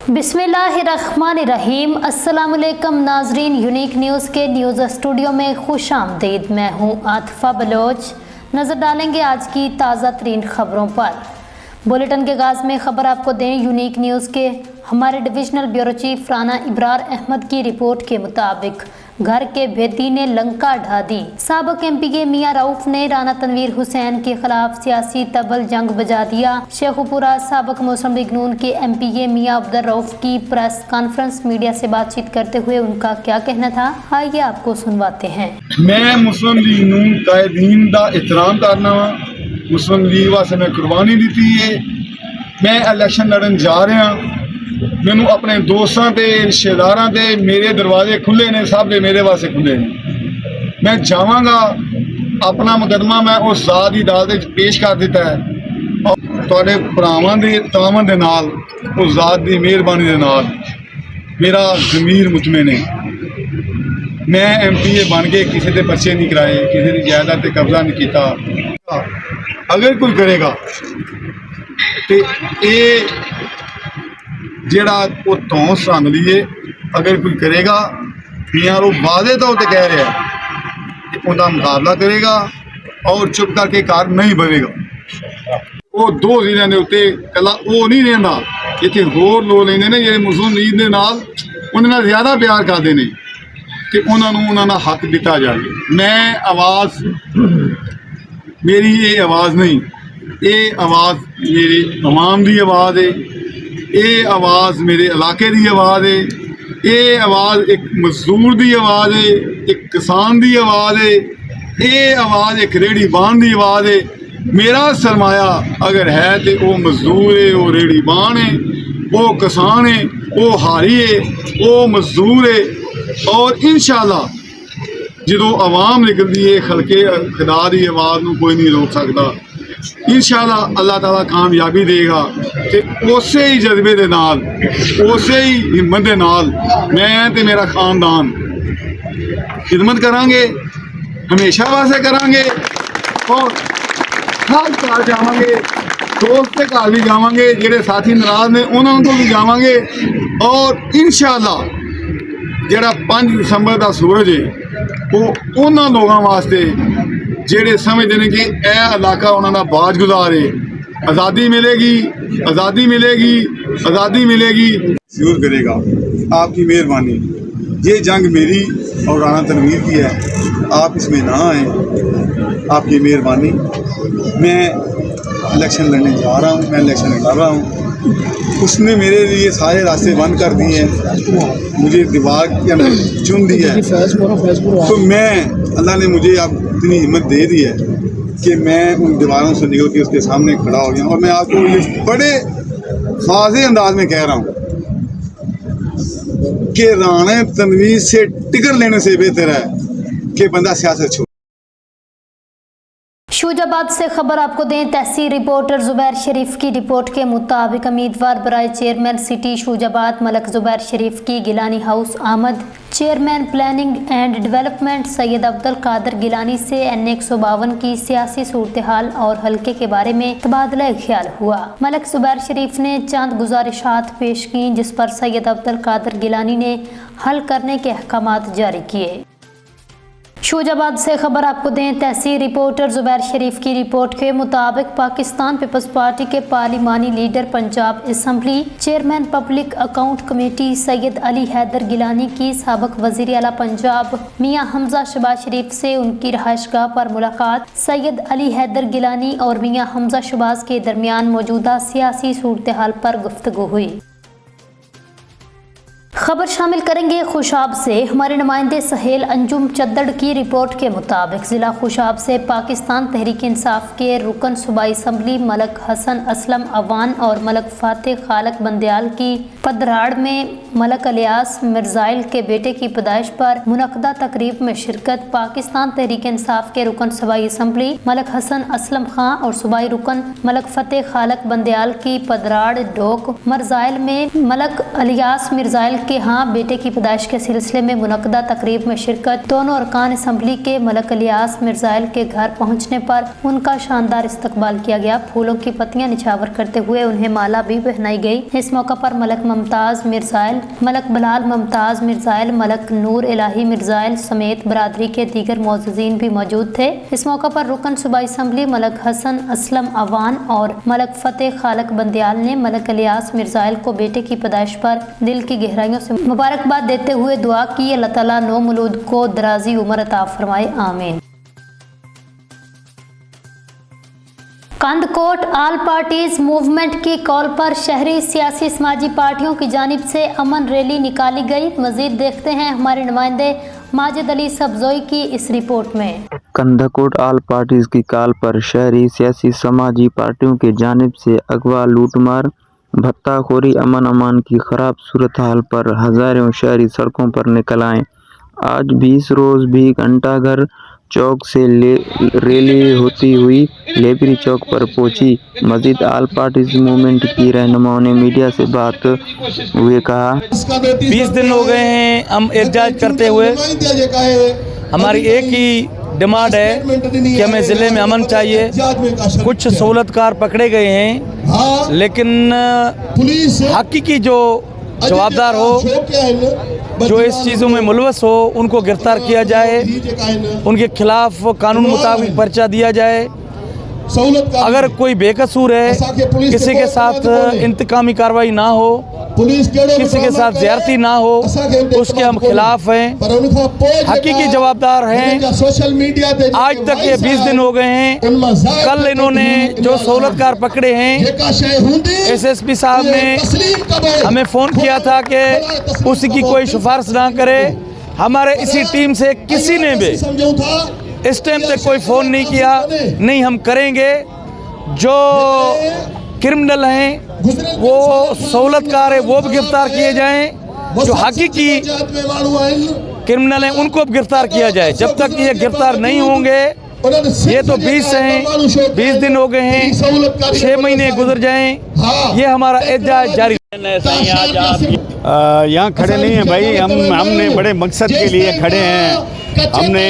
बिस्मिल्लाहिर्रहमानिर्रहीम। अस्सलाम वालेकुम नाजरीन, यूनिक न्यूज़ के न्यूज़ स्टूडियो में खुश आमदीद। मैं हूँ आतिफा बलोच। नज़र डालेंगे आज की ताज़ा तरीन खबरों पर। बुलेटिन के आगाज़ में खबर आपको दें, यूनिक न्यूज़ के हमारे divisional bureau chief Rana Ibrar Ahmed की रिपोर्ट के मुताबिक घर के भेदी ने लंका ढा दी। साबिक एमपीए मियां रऊफ ने राना तनवीर हुसैन के खिलाफ सियासी तबल जंग बजा दिया। शेखुपुरा साबिक मुस्लिम लीग नून के एमपीए मियां अब्दुल रऊफ की प्रेस कॉन्फ्रेंस मीडिया से बातचीत करते हुए उनका क्या कहना था, आइए आपको सुनवाते हैं। मैं मुस्लिम लीग नून कायदीन का एहतराम करना वा। मुस्लिम लीग वास्ते मैं कुर्बानी दी है। मैं इलेक्शन लड़न जा रहा। मैनू अपने दोस्तों के रिश्तेदारों के मेरे दरवाजे खुले ने, सब दे मेरे वास्ते खुले ने। मैं जावांगा, अपना मुकदमा मैं उस ज़ात की अदालत पेश कर दिता है और तुहाडे भरावां दे तावन दे नाल उस ज़ात की मेहरबानी दे नाल मेरा ज़मीर मुतमिन है। मैं एमपीए बन के किसी के पर्चे नहीं कराए, किसी की जायदाद पर कब्जा नहीं किया। अगर कोई करेगा तो ये जेड़ा वो धौंस रंग लीए, अगर कोई करेगा मियाँ वो वादे तौर पर कह रहा है कि उनका मुकाबला करेगा और चुप करके कार नहीं बनेगा। वो दो जिले के उत्ते कला वो नहीं रहा, इतने होर लोग लेंगे ने जो मुस्लिम लीग के नाल उन्हें ज़्यादा प्यार करते हैं कि उन्होंने हक दिता जाए। मैं आवाज़ मेरी ये आवाज़ नहीं, ये आवाज़ मेरी अवाम की आवाज़ है। ये आवाज़ मेरे इलाके की आवाज़ है। ये आवाज़ एक मजदूर की आवाज़ है, एक किसान की आवाज़ है। ये आवाज़ एक रेहड़ी बान की आवाज़ है। मेरा सरमाया अगर है तो वो मजदूर है, वो रेहड़ी बान है, वो किसान है, वो हारी है, वो मजदूर है। और इंशाअल्लाह जो आवाम निकलती है खलके खुदा की आवाज़ को कोई नहीं रोक सकता। इंशाअल्लाह अल्लाह ताला कामयाबी देगा। तो उस ही जज्बे के नाल, उस ही हिम्मत के नाल मैं ते मेरा खानदान खिदमत करांगे, हमेशा वास्ते करांगे और हर घर जावांगे, दोस्त के घर भी जावांगे, जेडे साथी नाराज ने उन्होंने को भी जावांगे। और इंशाअल्लाह जेड़ा 5 दिसंबर का सूरज है वो उन्होंने लोगों वास्ते जेडे समझते हैं कि यह इलाका उन्होंने बाजगुजार है। आज़ादी मिलेगी, आज़ादी मिलेगी, आज़ादी मिलेगी। जरूर करेगा आपकी मेहरबानी। ये जंग मेरी और राना तनवीर की है, आप इसमें ना आए, आपकी मेहरबानी। मैं इलेक्शन लड़ने जा रहा हूँ, मैं इलेक्शन लड़ रहा हूँ। उसने मेरे लिए सारे रास्ते बंद कर दिए हैं, मुझे दीवार के अंदर चुन दिया है। तो मैं अल्लाह ने मुझे अब इतनी हिम्मत दे दी है कि मैं उन दीवारों से निकल के उसके सामने खड़ा हो गया। और मैं आपको ये बड़े वाज़ेह अंदाज में कह रहा हूँ कि राना तनवीर से टिकट लेने से बेहतर है कि बंदा सियासत छोड़। शूजाबाद से खबर आपको दें, तहसील रिपोर्टर जुबैर शरीफ की रिपोर्ट के मुताबिक उम्मीदवार बराए चेयरमैन सिटी शूजाबाद मलक जुबैर शरीफ की गिलानी हाउस आमद। Chairman planning and development Syed Abdul Qadir Gilani से NA 152 की सियासी सूरत हाल और हल्के के बारे में तबादला ख्याल हुआ। मलक जुबैर शरीफ ने चंद गुजारिशात पेश की जिस पर सैयद अब्दुल कादिर गिलानी ने हल करने के अहकामात जारी किए। शूजाबाद से खबर आपको दें, तहसील रिपोर्टर जुबैर शरीफ की रिपोर्ट के मुताबिक पाकिस्तान पीपल्स पार्टी के पार्लिमानी leader Punjab assembly chairman public account committee Syed Ali Haider Gilani की साबिक वज़ीर आला पंजाब मियां हमजा शहबाज शरीफ से उनकी रहायशगाह पर मुलाकात। सैयद अली हैदर गिलानी और मियां हमजा शहबाज के दरमियान मौजूदा सियासी सूरत हाल पर गुफ्तगू हुई। खबर शामिल करेंगे खुशाब से। हमारे नुमाइंदे सहेल अंजुम चद्दड़ की रिपोर्ट के मुताबिक ज़िला खुशाब से पाकिस्तान तहरीक इंसाफ के रुकन सूबाई असम्बली मलक हसन असलम अवान और मलक फातेह खालक बंदयाल की पदराड़ में मलक इलियास मिर्ज़ाइल के बेटे की पैदाइश पर मुनक़दा तकरीब में शिरकत। पाकिस्तान तहरीक इंसाफ के रुकन सूबाई असम्बली मलक हसन असलम खां और सूबाई रुकन मलक फातेह खालक बंदयाल की पदराड़ डोक मिर्ज़ाइल में मलक इलियास मिर्ज़ाइल कि हाँ, बेटे की पैदाइश के सिलसिले में मुनक्कदा तकरीब में शिरकत। दोनों अरकान असम्बली के मलक इलियास मिर्ज़ाइल के घर पहुँचने पर उनका शानदार इस्तकबाल किया गया। फूलों की पत्तियां निछावर करते हुए उन्हें माला भी पहनाई गई। इस मौका पर मलक मुमताज़ मिर्ज़ाइल, मलक बलाल मुमताज़ मिर्ज़ाइल, मलक नूर इलाही मिर्ज़ाइल समेत बरादरी के दीगर मोअज़्ज़ीन भी मौजूद थे। इस मौका पर रुकन सूबाई असम्बली मलक हसन असलम अवान और मलक फतेह खालक बंदियाल ने मलक इलियास मिर्ज़ाइल को बेटे की पैदाइश पर दिल की गहराइयों से मुबारकबाद देते हुए दुआ की, अल्लाह ताला नो मौलूद को दराजी उम्र अता फरमाए, आमीन। कंदकोट ऑल पार्टीज मूवमेंट की कॉल पर शहरी सियासी समाजी पार्टियों की जानिब से अमन रैली निकाली गई। मजीद देखते हैं हमारे नुमाइंदे माजिद अली सब्जोई की इस रिपोर्ट में। कंदकोट ऑल पार्टीज की कॉल पर शहरी सियासी समाजी पार्टियों की जानिब से अगवा, लूटमार, भत्ताखोरी, अमन अमान की खराब सूरत हाल पर हजारों शहरी सड़कों पर निकल आए। आज 20 रोज भी घंटाघर चौक से रैली होती हुई लेबरी चौक पर पहुंची। मजीद ऑल पार्टीज मूवमेंट की रहनुमाओं ने मीडिया से बात हुए कहा, 20 दिन हो गए हैं हम एहतजाज करते हुए। हमारी एक ही डिमांड है कि हमें ज़िले में अमन चाहिए। कुछ सहूलतकार पकड़े गए हैं, लेकिन हकीकी जो जवाबदार हो, जो इस चीज़ों में मुलवस हो, उनको गिरफ्तार किया जाए, उनके खिलाफ कानून मुताबिक पर्चा दिया जाए। अगर कोई बेकसूर है, किसी के साथ इंतकामी कार्रवाई ना हो, किसी के साथ ज़्यादती ना हो, उसके हम खिलाफ हैं, हकीकी जवाबदार हैं। आज तक ये 20 दिन हो गए हैं। कल इन्होंने जो सहूलतकार पकड़े हैं, SSP साहब ने हमें फ़ोन किया था कि उसकी कोई सिफारिश ना करे। हमारे इसी टीम से किसी ने भी इस टाइम तक कोई फ़ोन नहीं किया। नहीं, हम करेंगे। जो क्रिमिनल हैं, वो सहूलतकार है, वो भी गिरफ्तार किए जाएं। जो हकीकी क्रिमिनल हैं, उनको भी गिरफ्तार किया जाए। जब तक ये गिरफ्तार नहीं होंगे, ये तो 20 हैं, 20 दिन हो गए हैं, 6 महीने गुजर जाएं, ये हमारा एहतजाज जारी। यहाँ खड़े नहीं हैं भाई, हमने बड़े मकसद के लिए खड़े हैं। हमने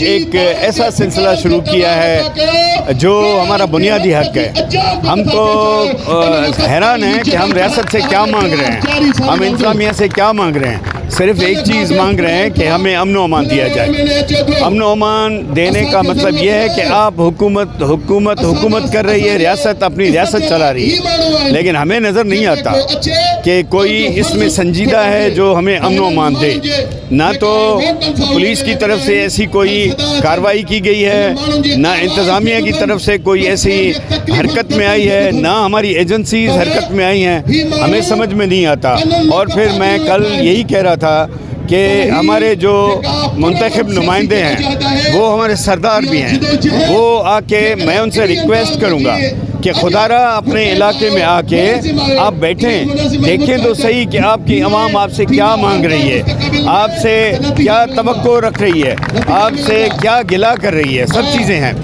एक ऐसा सिलसिला शुरू किया है जो हमारा बुनियादी हक है। हम तो हैरान हैं कि हम रियासत से क्या मांग रहे हैं, हम इंतज़ामिया से क्या मांग रहे हैं। सिर्फ एक चीज़ मांग रहे हैं कि हमें अमन व अमान दिया जाए। अमन व अमान देने का मतलब ये है कि आप हुकूमत कर रही है, रियासत अपनी रियासत चला रही है, लेकिन हमें नज़र नहीं आता कि कोई इसमें संजीदा है जो हमें अमन व अमान दे। ना तो पुलिस की तरफ से ऐसी कोई कार्रवाई की गई है, ना इंतज़ामिया की तरफ से कोई ऐसी हरकत में आई है, ना हमारी एजेंसीज हरकत में आई हैं। हमें समझ में नहीं आता। और फिर मैं कल यही कह रहा था कि हमारे जो मुंतखब नुमाइंदे हैं, वो हमारे सरदार भी हैं, वो आके मैं उनसे रिक्वेस्ट करूँगा कि खुदारा अपने इलाके में आके आप बैठें, देखें तो सही कि आपकी आवाम आपसे क्या मांग रही है, आपसे क्या तवक्को रख रही है, आपसे क्या गिला कर रही है। सब चीज़ें हैं।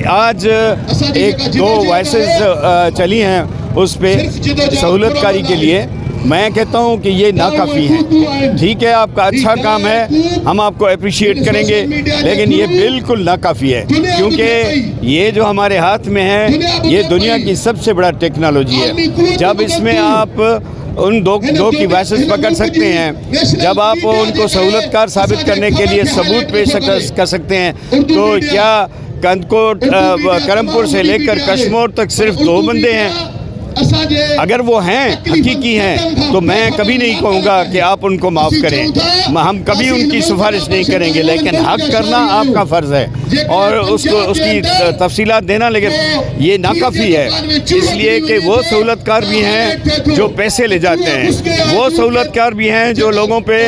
आज 1-2 वॉइसेस चली हैं उस पर सहूलतकारी के लिए। मैं कहता हूँ कि ये नाकाफ़ी है। ठीक है, आपका अच्छा काम है, हम आपको अप्रिशिएट करेंगे, लेकिन ये बिल्कुल नाकाफ़ी है, क्योंकि ये जो हमारे हाथ में है, ये दुनिया की सबसे बड़ा टेक्नोलॉजी है। जब इसमें आप उन दो की वॉइसेस पकड़ सकते हैं, जब आप उनको सहूलतकार साबित करने के लिए सबूत पेश कर सकते हैं, तो क्या कंदकोट करमपुर से लेकर कश्मीर तक सिर्फ 2 बंदे हैं? अगर वो हैं, हकीकी हैं, तो मैं कभी नहीं कहूँगा कि आप उनको माफ़ करें। हम कभी उनकी सिफारिश नहीं करेंगे, लेकिन हक करना आपका फ़र्ज़ है और उसकी तफसीलात देना, लेकिन ये नाकाफ़ी है। इसलिए कि वो सहूलतकार भी हैं जो पैसे ले जाते हैं, वो सहूलतकार भी हैं जो लोगों पे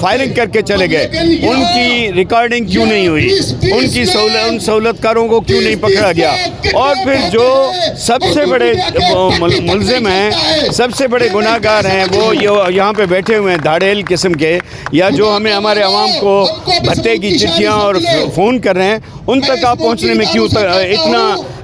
फायरिंग करके चले गए। उनकी रिकॉर्डिंग क्यों नहीं हुई? उन सहूलतकारों को क्यों नहीं पकड़ा गया? और फिर जो सबसे बड़े मुलजिम हैं, सबसे बड़े गुनाहगार हैं, वो यहाँ पे बैठे हुए हैं धाड़ेल किस्म के, या जो हमें हमारे आवाम को भत्ते की चिट्ठियाँ और फ़ोन कर रहे हैं, उन तक आप पहुँचने में क्यों इतना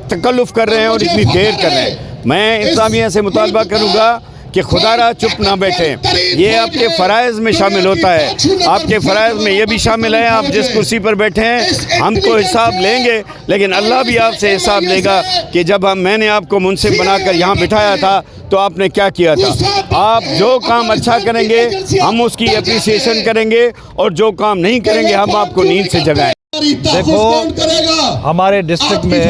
तकल्लुफ़ कर रहे हैं और इतनी देर कर रहे हैं? मैं इंतज़ामिया से मुतालबा करूँगा कि खुदारा चुप ना बैठें। ये आपके फ़राइज़ में शामिल होता है। आपके फ़राइज़ में ये भी शामिल है, आप जिस कुर्सी पर बैठे हैं हम तो हिसाब लेंगे, लेकिन अल्लाह भी आपसे हिसाब लेगा कि जब मैंने आपको मुनसिब बनाकर यहाँ बिठाया था तो आपने क्या किया था। आप जो काम अच्छा करेंगे हम उसकी एप्रिसिएशन करेंगे, और जो काम नहीं करेंगे हम आपको नींद से जगाएं। देखो, हमारे डिस्ट्रिक्ट में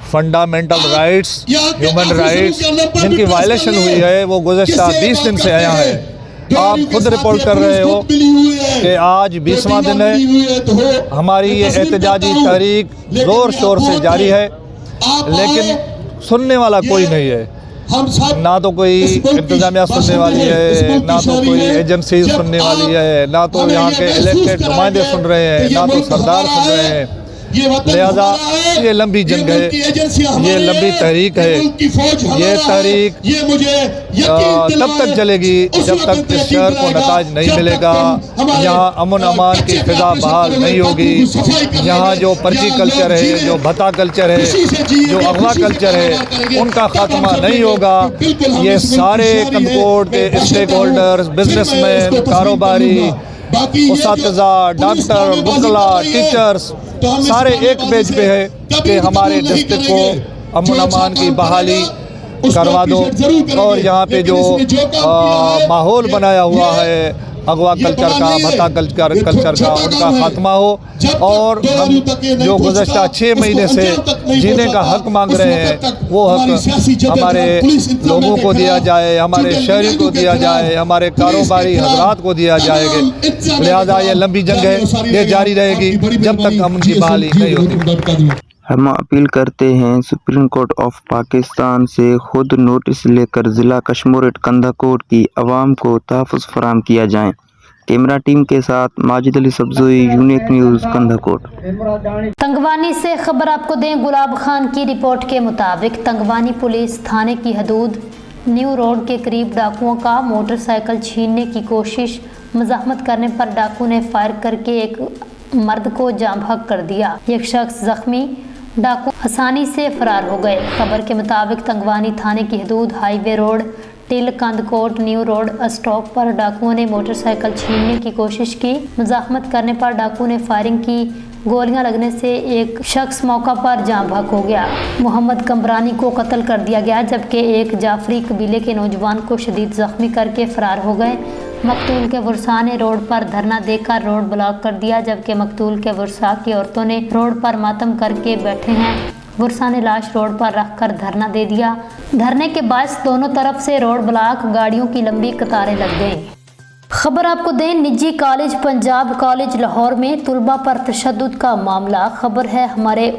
फंडामेंटल राइट्स, ह्यूमन राइट्स जिनकी वायलेशन हुई है वो गुज़श्ता 20 दिन से आया है। आप खुद रिपोर्ट कर रहे हो कि आज 20वां दिन है। हमारी ये एहतजाजी तहरीक ज़ोर शोर से जारी है, लेकिन सुनने वाला कोई नहीं है। ना तो कोई इंतज़ामिया सुनने वाली है, ना तो कोई एजेंसी सुनने वाली है, ना तो यहाँ के इलेक्टेड नुमाइंदे सुन रहे हैं, ना तो सरदार सुन रहे हैं। लिहाजा ये लंबी जंग है, ये लंबी तहरीक है। ये तहरीक तब तक चलेगी जब तक इस शहर को नताज नहीं मिलेगा, यहाँ अमन अमान की फिजा बहाल नहीं होगी, यहाँ जो पर्ची कल्चर है, जो भत्ता कल्चर है, जो अगवा कल्चर है, उनका खात्मा नहीं होगा। ये सारे कंदकोट के स्टेक होल्डर्स, बिजनेसमैन, कारोबारी, उस्ताद, डॉक्टर, वकला, टीचर्स सारे एक पेज पे है कि हमारे डिस्ट्रिक्ट को अमन अमान की बहाली करवा दो, और यहाँ पे जो माहौल बनाया हुआ है अगवा कल्चर का, भत्ता कल्चर का, उनका खात्मा हो, और हम जो गुज़श्ता 6 महीने से जीने का हक मांग रहे हैं वो हक हमारे लोगों को दिया जाए, हमारे शहरी को दिया जाए, हमारे कारोबारी हजरात को दिया जाएगा। लिहाजा ये लंबी जंग है, ये जारी रहेगी जब तक अमन की बहाली नहीं होती। हम अपील करते हैं सुप्रीम कोर्ट ऑफ पाकिस्तान से खुद नोटिस लेकर ज़िला कशमीर कंधाकोट की आवाम को तहफ़्फ़ुज़ फराहम किया जाए। कैमरा टीम के साथ माजिद अली सब्ज़ोई, यूनिक न्यूज़ कंधाकोट। तंगवानी से खबर आपको दें, गुलाब खान की रिपोर्ट के मुताबिक तंगवानी पुलिस थाने की हदूद न्यू रोड के करीब डाकुओं का मोटरसाइकिल छीनने की कोशिश, मज़ाहमत करने पर डाकू ने फायर करके एक मर्द को जाम बहक कर दिया। एक शख्स जख्मी, डाकू आसानी से फरार हो गए। खबर के मुताबिक तंगवानी थाने की हदूद highway road till Kandhkot new road stop पर डाकुओं ने मोटरसाइकिल छीनने की कोशिश की। मज़ाहमत करने पर डाकू ने फायरिंग की। गोलियां लगने से एक शख्स मौका पर जाँ बहक हो गया। मोहम्मद कमरानी को कत्ल कर दिया गया, जबकि एक जाफरी कबीले के नौजवान को शदीद जख्मी करके फरार हो गए। मकतूल के वर्सा ने रोड पर धरना देकर रोड ब्लॉक कर दिया, जबकि मकतूल के वर्सा की औरतों ने रोड पर मातम करके बैठे हैं। वर्सा ने लाश रोड पर रखकर धरना दे दिया। धरने के बाद दोनों तरफ से रोड ब्लॉक, गाड़ियों की लंबी कतारें लग गईं। खबर आपको दें, निजी कॉलेज पंजाब कॉलेज लाहौर में तुलबा पर तशद्दुद का मामला। खबर है हमारे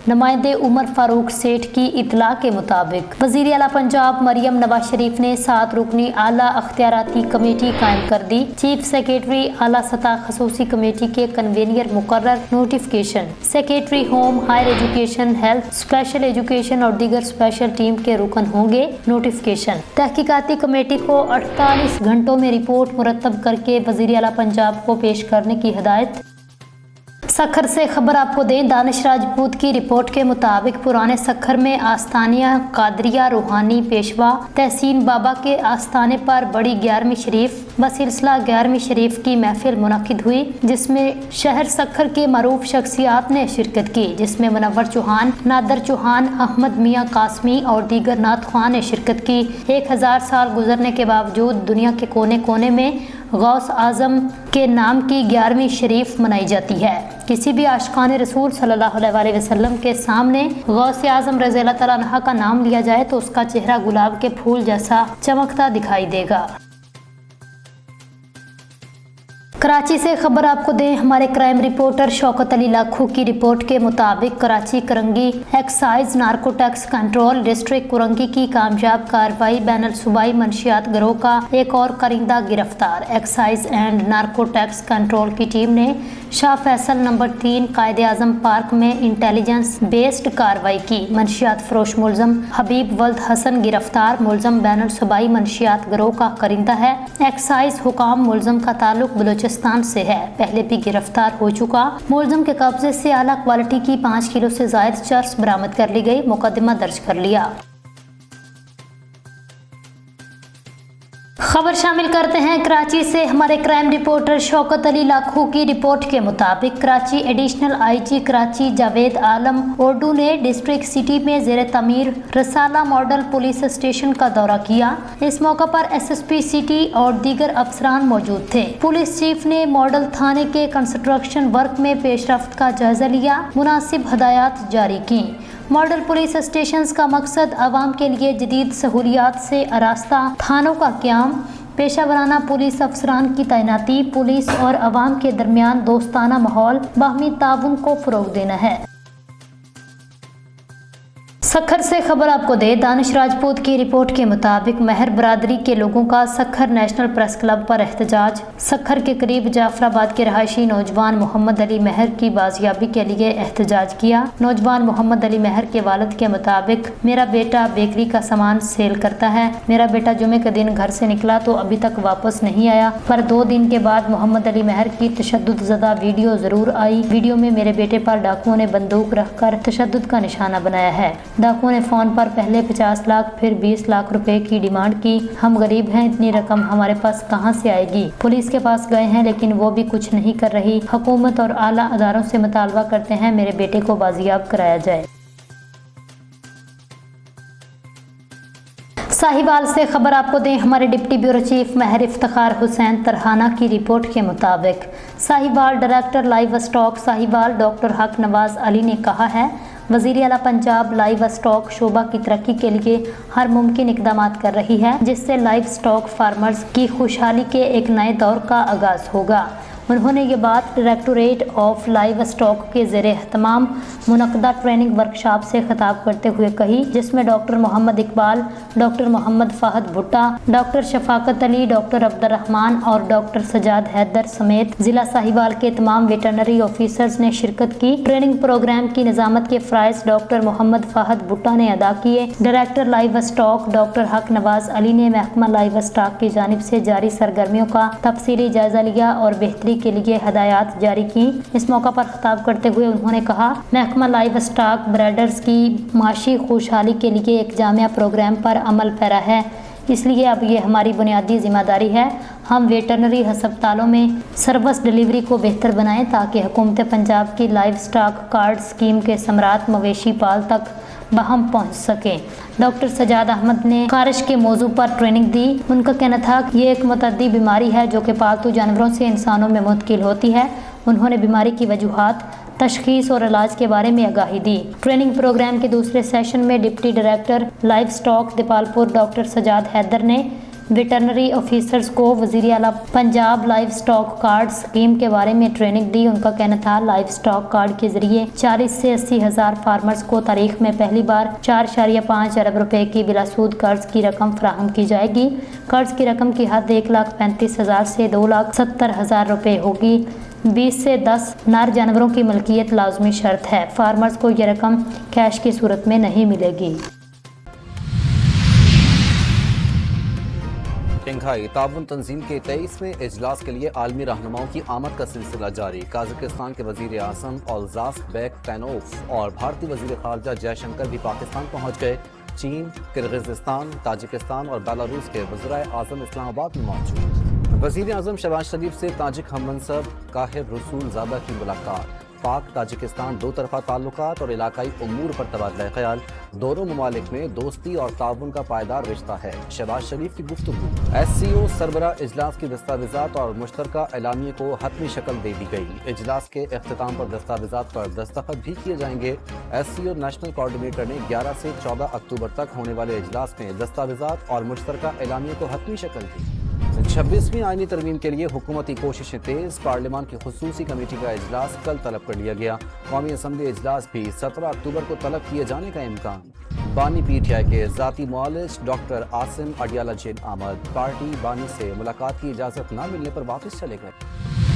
नुमाइंदे उमर फारूक सेठ की इतला के मुताबिक वज़ीर आला पंजाब मरियम नवाज शरीफ ने 7 रुकनी आला अख्तियाराती कमेटी कायम कर दी। चीफ सेक्रेटरी आला सतह खसूसी कमेटी के कन्वीनियर मुकर्रर। Notification secretary home, higher education, health, special education और दीगर स्पेशल टीम के रुकन होंगे। नोटिफिकेशन तहकीकाती कमेटी को 48 घंटों में रिपोर्ट मुरतब करके वज़ीर आला पंजाब को पेश करने की हिदायत। सखर से खबर आपको दें, दानिश राजपूत की रिपोर्ट के मुताबिक पुराने सखर में आस्तानिया कादरिया रूहानी पेशवा तहसीन बाबा के आस्ताने पर बड़ी 11वीं शरीफ बसिलसिला 11वीं शरीफ की महफिल मुनक्किद हुई, जिसमें शहर सखर के मरूफ शख्सियात ने शिरकत की, जिसमें मुनव्वर चौहान, नादर चौहान, अहमद मियाँ कासमी और दीगर नात ख्वां ने शिरकत की। 1000 साल गुजरने के बावजूद दुनिया के कोने कोने में गौस आजम के नाम की 11वीं शरीफ मनाई जाती है। किसी भी आशिकान रसूल सल्लल्लाहु अलैहि वसल्लम के सामने गौस आजम रज़ियल्लाहु तआला अन्हा का नाम लिया जाए तो उसका चेहरा गुलाब के फूल जैसा चमकता दिखाई देगा। कराची से खबर आपको दें, हमारे क्राइम रिपोर्टर शौकत अली लाखू की रिपोर्ट के मुताबिक Karachi Korangi excise narcotics control district Korangi की कामयाब कार्रवाई, बैनुल सूबाई मंशियात गिरोह का एक और करिंदा गिरफ्तार। एक्साइज एंड नार्कोटिक्स कंट्रोल की टीम ने शाह फैसल नंबर 3 कायदे आजम पार्क में इंटेलिजेंस बेस्ड कार्रवाई की। मंशियात फरोश मुलजम हबीब वल्द हसन गिरफ्तार। मुलजम बैनुल सूबाई मंशियात गिरोह का करिंदा है। एक्साइज हुकाम मुलजम का ताल्लुक बलूचिस्तान से है, पहले भी गिरफ्तार हो चुका। मुलजम के कब्जे से आला क्वालिटी की 5 किलो से जायद चर्स बरामद कर ली गई। मुकदमा दर्ज कर लिया। खबर शामिल करते हैं कराची से। हमारे क्राइम रिपोर्टर शौकत अली लाखू की रिपोर्ट के मुताबिक कराची एडिशनल आईजी कराची जावेद आलम ओर्डू ने डिस्ट्रिक्ट सिटी में ज़ेर तमीर रसाला मॉडल पुलिस स्टेशन का दौरा किया। इस मौका पर एसएसपी सिटी और दीगर अफसरान मौजूद थे। पुलिस चीफ ने मॉडल थाने के कंस्ट्रक्शन वर्क में पेशरफ्त का जायजा लिया, मुनासिब हदायत जारी की। मॉडल पुलिस स्टेशंस का मकसद आवाम के लिए जदीद सहूलियात से आरास्ता थानों का क़याम, पेशा वराना पुलिस अफसरान की तैनाती, पुलिस और आवाम के दरमियान दोस्ताना माहौल, बाहमी ताउन को फ़रोग़ देना है। सखर से खबर आपको दे, दानिश राजपूत की रिपोर्ट के मुताबिक महर बरादरी के लोगों का सखर नेशनल प्रेस क्लब पर एहतजाज। सखर के करीब जाफराबाद के रहायशी नौजवान मोहम्मद अली महर की बाजियाबी के लिए एहतजाज किया। नौजवान मोहम्मद अली महर के वालिद के मुताबिक मेरा बेटा बेकरी का सामान सेल करता है। मेरा बेटा जुमे के दिन घर से निकला तो अभी तक वापस नहीं आया, पर 2 दिन के बाद मोहम्मद अली महर की तशद्दुद ज़दा वीडियो ज़रूर आई। वीडियो में मेरे बेटे पर डाकुओं ने बंदूक रखकर तशद्दुद का निशाना बनाया है। डाकुओं ने फ़ोन पर पहले 50 लाख फिर 20 लाख रुपए की डिमांड की। हम गरीब हैं, इतनी रकम हमारे पास कहां से आएगी। पुलिस के पास गए हैं लेकिन वो भी कुछ नहीं कर रही। हुकूमत और आला अदारों से मुतालबा करते हैं मेरे बेटे को बाजियाब कराया जाए। साहिवाल से खबर आपको दें, हमारे डिप्टी ब्यूरो चीफ महर इफ्तिखार हुसैन तरहाना की रिपोर्ट के मुताबिक Sahiwal director live stock Sahiwal doctor हक नवाज अली ने कहा है वज़ीर आला पंजाब लाइव स्टॉक शोबा की तरक्की के लिए हर मुमकिन इक़दाम कर रही है, जिससे लाइव स्टॉक फार्मर्स की खुशहाली के एक नए दौर का आगाज़ होगा। उन्होंने ये बात डायरेक्टोरेट ऑफ लाइव स्टॉक के ज़ेरे एहतमाम मुनक़दा ट्रेनिंग वर्कशॉप से खिताब करते हुए कही, जिसमें डॉक्टर मोहम्मद इकबाल, डॉक्टर मोहम्मद फ़हद भुट्टा, doctor Shafqat Ali, doctor Abdurrahman और डॉक्टर सजाद हैदर समेत ज़िला साहिवाल के तमाम वेटरनरी ऑफिसर्स ने शिरकत की। ट्रेनिंग प्रोग्राम की निज़ामत के फ़राइज़ डॉक्टर मोहम्मद फ़हद भुट्टा ने अदा किए। डायरेक्टर लाइव स्टॉक डॉक्टर हक नवाज अली ने महकमा लाइव स्टॉक की जानिब से जारी सरगर्मियों का तफसीली जायजा लिया और बेहतरी के लिए हदायत जारी की। इस मौका पर खिताब करते हुए उन्होंने कहा महकमा लाइव स्टॉक ब्रीडर्स की माशी खुशहाली के लिए एक जामिया प्रोग्राम पर अमल पैरा है, इसलिए अब ये हमारी बुनियादी जिम्मेदारी है हम वेटरनरी अस्पतालों में सर्विस डिलीवरी को बेहतर बनाएं ताकि हुकूमत पंजाब की लाइव स्टॉक कार्ड स्कीम के समरात मवेशी पाल तक बहम पहुंच सके। डॉक्टर सजाद अहमद ने खारिश के मौजू पर ट्रेनिंग दी। उनका कहना था कि ये एक मुतअद्दी बीमारी है जो कि पालतू जानवरों से इंसानों में मुंतकिल होती है। उन्होंने बीमारी की वजूहात, तशखीस और इलाज के बारे में आगाही दी। ट्रेनिंग प्रोग्राम के दूसरे सेशन में deputy director livestock Dipalpur doctor Sajjad Haider ने वेटरनरी ऑफिसर्स को वज़ीर आला Punjab livestock card scheme के बारे में ट्रेनिंग दी। उनका कहना था लाइव स्टॉक कार्ड के जरिए 40 से 80 हज़ार फार्मर्स को तारीख में पहली बार 4.5 अरब रुपए की बिलासूद कर्ज की रकम फराहम की जाएगी। कर्ज की रकम की हद 1,35,000 से 2,70,000 रुपए होगी। 20 से 10 नर जानवरों की मलकियत लाजमी शर्त है। फार्मर्स को यह रकम कैश की सूरत में नहीं मिलेगी। शंघाई ताउन तंजीम के 23वें इजलास के लिए आलमी रहनुमाओं की आमद का सिलसिला जारी। काज़ाकिस्तान के वज़ीर आज़म ओल्ज़ास बेक पैनोफ और भारतीय वज़ीर ख़ारजा जयशंकर भी पाकिस्तान पहुँच गए। चीन, किर्गिज़स्तान, ताजिकिस्तान और बेलारूस के वज़ीर आज़म इस्लामाबाद में मौजूद। वज़ीर आज़म शहबाज शरीफ से ताजिक हममनसब काहिर रसूल ज़ादा की मुलाकात। पाक ताजिकिस्तान दो तरफा ताल्लुकात और इलाकाई उमूर पर तबादला ख्याल। दोनों ममालिक में दोस्ती और ताउन का पायदार रिश्ता है। शहबाज शरीफ की गुफ्तगू। SCO सरबरा इजलास की दस्तावेज़ात और मुश्तरका एलामिये को हतमी शक्ल दे दी गई। इजलास के अख्ताम पर दस्तावेज़ात पर दस्तखत भी किए जाएंगे। SCO नेशनल कोऑर्डिनेटर ने 11 से 14 अक्टूबर तक होने वाले इजलास में दस्तावेज़ात और मुश्तरका एलामिये को हतमी शक्ल दी। 26वीं आईनी तरमीम के लिए हुकूमती कोशिशें तेज। पार्लियामान की खुसूसी कमेटी का इजलास कल तलब कर लिया गया। कौमी असम्बली इजलास भी 17 अक्टूबर को तलब किए जाने का इम्कान। बानी PTI के ज़ाती मुआलिज डॉक्टर आसिम अडियाला जिन आमद पार्टी बानी से मुलाकात की इजाज़त न मिलने पर वापस चले गए।